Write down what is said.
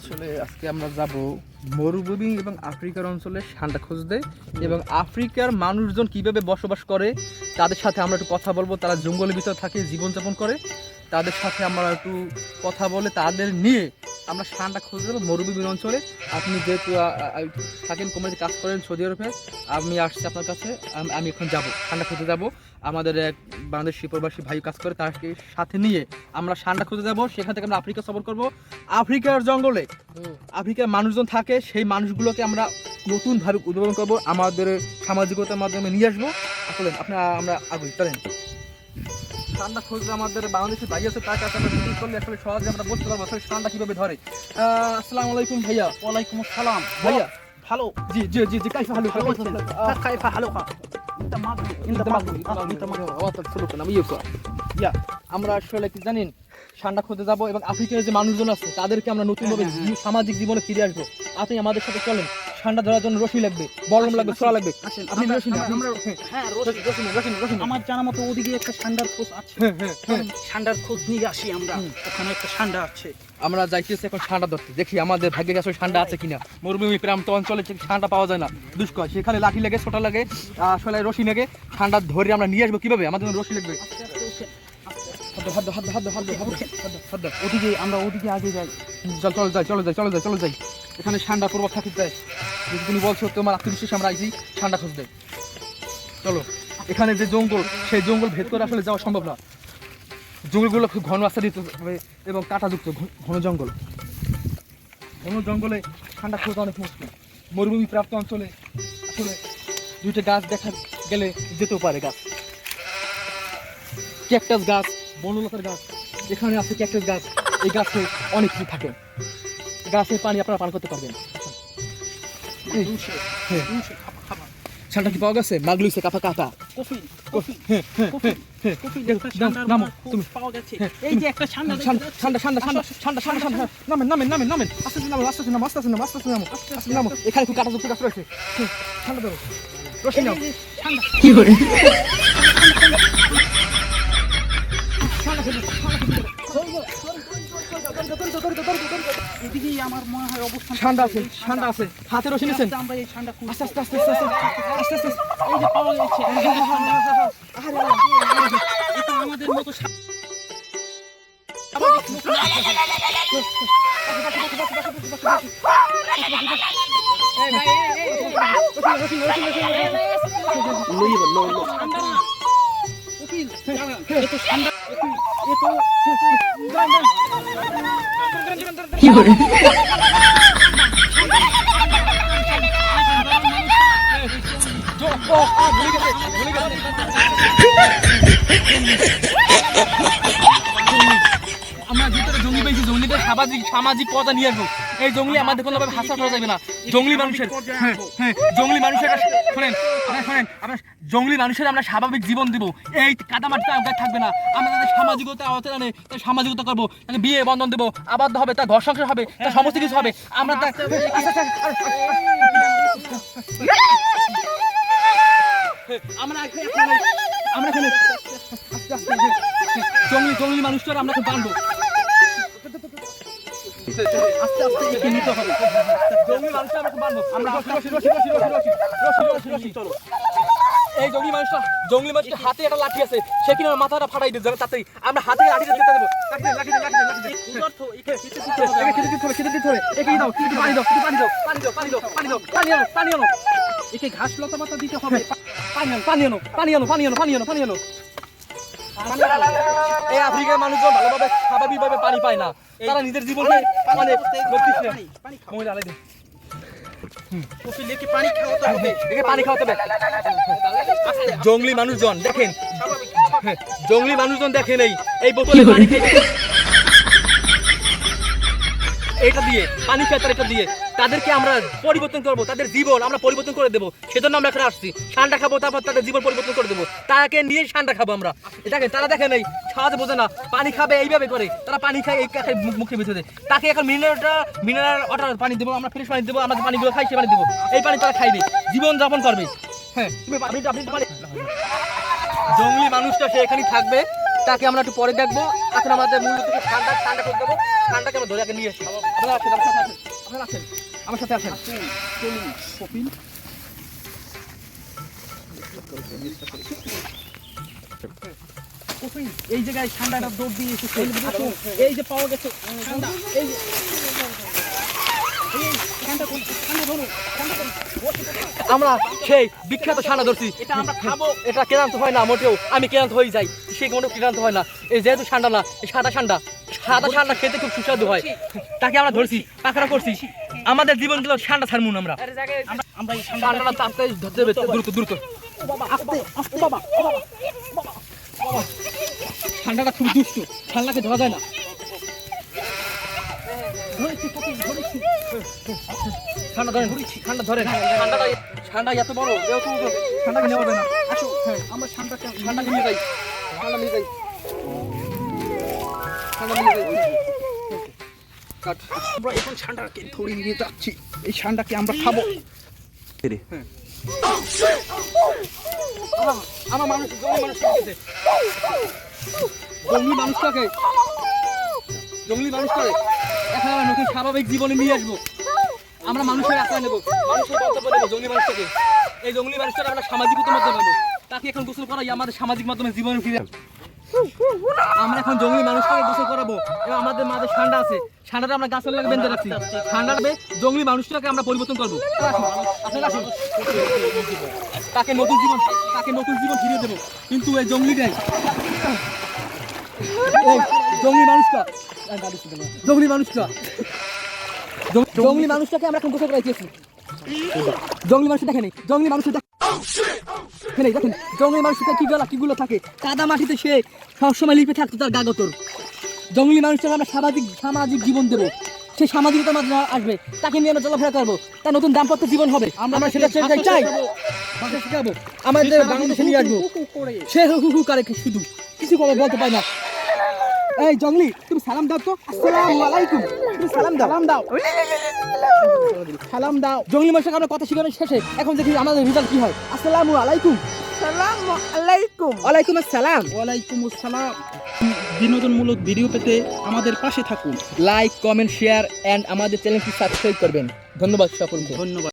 আসলে আজকে আমরা যাব মরুভূমি এবং আফ্রিকার অঞ্চলে ঠান্ডা খুঁজতে এবং আফ্রিকার মানুষজন কিভাবে বসবাস করে তাদের সাথে আমরা একটু কথা বলবো। তারা জঙ্গলের ভিতর থাকে, জীবনযাপন করে, তাদের সাথে আমরা একটু কথা বলে তাদের নিয়ে আমরা ঠান্ডা খুঁজে যাবো মরুভূমি অঞ্চলে। আপনি যেহেতু থাকেন কোম্পানিতে কাজ করেন সৌদি আরবে, আমি আসছি আপনার কাছে। আমি এখন যাব ঠান্ডা খুঁজে যাব। আমাদের এক বাংলাদেশি প্রবাসী ভাই কাজ করে, তাকে সাথে নিয়ে আমরা ঠান্ডা খুঁজে যাব। সেখান থেকে আমরা আফ্রিকা সফর করব। আফ্রিকার জঙ্গলে আফ্রিকার মানুষজন থাকে, সেই মানুষগুলোকে আমরা নতুনভাবে উদ্ভাবন করব, আমাদের সামাজিকতার মাধ্যমে নিয়ে আসবো। আসলে আমরা আগুন চলেন ঠান্ডা খুঁজলে আমাদের বাংলাদেশের ভাই আছে, তার কাছে আমরা জিজ্ঞেস করলে আসলে সহজে আমরা বলতে পারবো আসলে ঠান্ডা কিভাবে ধরে। আসসালামু আলাইকুম ভাইয়া। ওয়ালাইকুম আসসালাম ভাইয়া। ভালো জি জি জি জি কাইফা হালুকা كيف حالك আমরা আসলে কি জানেন ঠান্ডা খুঁজে যাব এবং আফ্রিকার যে মানুষজন আছে তাদেরকে আমরা নতুনভাবে সামাজিক জীবনে ফিরে আসবো। আপনি আমাদের সাথে চলেন। ঠান্ডা ধরার জন্য রশি লাগবে, বলম লাগবে, ছোড়া লাগবে। আপনি রশি না, আমার জানা মতো ওদিকে একটা ঠান্ডার খোঁজ আছে। ঠান্ডার খোঁজ নিয়ে আসি আমরা। ওখানে একটা ঠান্ডা আছে, আমরা যাইতেছি এখন ঠান্ডা ধরতে। দেখি আমাদের ভাগ্যে আসলে ঠান্ডা আছে কিনা। মরুভূমি প্রান্ত অঞ্চলে ঠান্ডা পাওয়া যায় না, দুষ্কর। সেখানে লাঠি লাগে, ছোটা লাগে, আসলে রশি লাগে। ঠান্ডা ধরে আমরা নিয়ে আসবো কিভাবে? আমাদের রশি লাগবে। ওদিকে আমরা ওদিকে আগে যাই। চলো যাই। এখানে ঠান্ডা প্রভাব থাকি যায়। তুমি বলছো তোমার আত্মবিশ্বাস আমরা আইছি ঠান্ডা খুঁজতে। চলো, এখানে যে জঙ্গল, সেই জঙ্গল ভেদ করে আসলে যাওয়া সম্ভব না। জঙ্গলগুলো খুব ঘন আচ্ছাদিত হবে এবং কাঁটাযুক্ত ঘন জঙ্গল। ঘন জঙ্গলে ঠান্ডা খোঁজা অনেক মুশকিল। মরুভূমি প্রাপ্ত অঞ্চলে আসলে দুইটা গাছ দেখা গেলে যেতেও পারে। গাছ, ক্যাকটাস গাছ, বনলতার গাছ। এখানে আছে ক্যাকটাস গাছ। এই গাছে অনেক কিছু থাকে। গাছের পানি আপনারা পান করতে পারবেন। ঠান্ডা কি পাওয়া গেছে? মাগলুইছে কাফা কাফা কফি পাওয়া গেছে। এই যে একটা ঠান্ডা নামেন আস্তে নামো। এখানে খুব কাঁটাযুক্ত গাছ রয়েছে। ঠান্ডা ধরো, রশি নাও। কি করে এদিকেই আমার মনে হয় অবস্থান। ঠান্ডা আছে। হাতে রশি নিয়েছেন? আমরা এই ঠান্ডা খুঁজছি। আস্তে এই যে পাওয়া গেছে। এটা আমাদের মতো কি করে আমরা ভিতরে জঙ্গলি পেয়েছি। জঙ্গলিদের সামাজিক পর্দা নিয়ে আসবো। এই জঙ্গলি আমাদের কোনোভাবে হাসা করা যাবে না। জঙ্গলি মানুষের জঙ্গলি মানুষের শোনেন আমরা জঙ্গলি মানুষের আমরা স্বাভাবিক জীবন দিব। এই কাদামাটিতে থাকবে না। আমরা তাদের সামাজিকতা আওতায় আনে, তার সামাজিকতা করবো, তাকে বিয়ে বন্ধন দেবো, আবদ্ধ হবে, তার ঘর সংসার হবে, তার সমস্ত কিছু হবে। আমরা এখানে জঙ্গলি মানুষটার আমরা খুব বানবো। আস্তে একে নিতে হবে। জঙ্গলি মানুষটা আমরা খুব বানবো। আমরা রশি চলো। এই জঙ্গলি মানুষটা হাতে একটা লাঠি আছে, সে কিনা মাথাটা ফাটাই দিয়ে যাবে। তাড়াতাড়ি আমরা হাতে লাঠিটা দিতে দেবো। একে ঘাস লতা পাতা দিতে হবে। পানি আনো। এই আফ্রিকার মানুষজন ভালোভাবে স্বাভাবিকভাবে পানি পায় না। তারা নিজের জীবনকে পানি খাওয়াতে হবে। জঙ্গলি মানুষজন দেখেন এই বোতলে পানি খেয়ে এটা দিয়ে পানি খায়, এটা দিয়ে তাদেরকে আমরা পরিবর্তন করবো। তাদের জীবন আমরা পরিবর্তন করে দেবো। সেজন্য আমরা এখানে আসছি। ঠান্ডা খাবো, তারপর তাদের জীবন পরিবর্তন করে দেবো। তাকে নিয়ে ঠান্ডা খাবো আমরা। দেখেন তারা দেখেন এই সহজে বোঝে না। পানি খাবে এইভাবে করে, তারা পানি খায় এই মুখে ভিতরে। তাকে এখন মিনারেল ওয়াটার পানি দেবো, আমরা ফ্রেশ পানি দেবো। আমাদের পানিগুলো খাই, সে পানি দেবো। এই পানি তারা খাইবে, জীবন যাপন করবে। হ্যাঁ, জঙ্গলি মানুষটা সে এখানে থাকবে। তাকে আমরা একটু পরে দেখবো। এখন আমাদের মূল উদ্দেশ্য ঠান্ডা খোঁজ দেবো। ঠান্ডাকে আমরা ধরে আগে নিয়ে আসি। আপনারা আসেন, আমার সাথে আসেন। চলুন কপিল। কপিল, এই জায়গায় ঠান্ডাটা দৌড় দিয়ে এসেছে। এই যে পাওয়া গেছে ঠান্ডা, এই যে ঠান্ডা ধরো, ঠান্ডা ধরো। আমরা সেই বিখ্যাত ঠান্ডা ধরছি। এটা আমরা খাবো। এটা ক্লান্ত হয় না মোটেও, আমি ক্লান্ত হয়ে যাই, সে কোনো ক্লান্ত হয় না। এই যেহেতু ঠান্ডা না, এই সাদা ঠান্ডা খেতে খুব সুস্বাদু হয়। তাকে আমরা ধরছি, পাকড়া করছি। আমাদের জীবনগুলো ঠান্ডা ছাড়মুন আমরা। আমরা এই ঠান্ডাটা তাড়াতাড়ি ধরতে হবে, দ্রুত। আস্তে আস্তে বাবা, ঠান্ডাটা খুব দুষ্ট, ঠান্ডাকে ধরা যায় না। ধরেছি কপিল, ধরেছি। ঠান্ডা ধরেন। ঠান্ডা এত বড়, যেহেতু ঠান্ডাকে নেওয়া যায় না। আসো, আমরা ঠান্ডাকে নিয়ে যাই। কাট। আমরা এখন ঠান্ডাকে ধরে নিয়ে যাচ্ছি। এই ঠান্ডাকে আমরা খাবো। আমার মানুষ জঙ্গলি মানুষটাকে এখন আমরা নতুন স্বাভাবিক জীবনে নিয়ে আসবো। আমরা মানুষের আশ্রয় নেবো, মানুষের বক্তব্য নেবো জঙ্গলি মানুষটাকে। এই জঙ্গলি মানুষটাকে আমরা সামাজিকতার মাধ্যমে নেবো। তাকে এখন গোসল করাই আমাদের সামাজিক মাধ্যমে জীবনে ফিরে। আমরা এখন জঙ্গলি মানুষটাকে গোসল করাবো এবং আমাদের মাঝে ঠান্ডা আছে, ঠান্ডাটা আমরা গাছের লাগে বেঁধে রাখছি। ঠান্ডাটা জঙ্গলি মানুষটাকে আমরা পরিবর্তন করবো। আপনারা আসুন। তাকে নতুন জীবন ফিরিয়ে দেবো। কিন্তু এই জঙ্গলিটাই, এই জঙ্গলি মানুষটাকে আমরা এখন গোসল করাইতেছি। জঙ্গলি মানুষটা দেখেন, জঙ্গলি মানুষটা দেখেন, জঙ্গলি মানুষটা কিগুলো থাকে কাদা মাটিতে, সে সবসময় লিপে থাকতো তার গাগতর। জঙ্গলি মানুষটাকে আমরা সামাজিক জীবন দেবো, সে সামাজিকতার মাধ্যমে আসবে, তাকে নিয়ে আমরা চলাফেরা করবো, তার নতুন দাম্পত্য জীবন হবে। আমরা সেটা চাই, ভাষা শিখাবো, আমাদের বাংলাদেশে নিয়ে আসবো। সে হু করে শুধু কিছু কথা বলতে পারে না। এই জঙ্গলি, তুমি সালাম দাও তো। আসসালামু আলাইকুম। তুমি সালাম দাও। জঙ্গলি মানুষের আমরা কথা শিখানোর শেষে এখন দেখি আমাদের রেজাল্ট কি হয়। আসসালামু আলাইকুম। ওয়ালাইকুম আসসালাম। ওয়ালাইকুম আসসালাম। বিনোদনমূলক ভিডিও পেতে আমাদের পাশে থাকুন। লাইক, কমেন্ট, শেয়ার এন্ড আমাদের চ্যানেলটি সাবস্ক্রাইব করবেন। ধন্যবাদ সকলকে। ধন্যবাদ।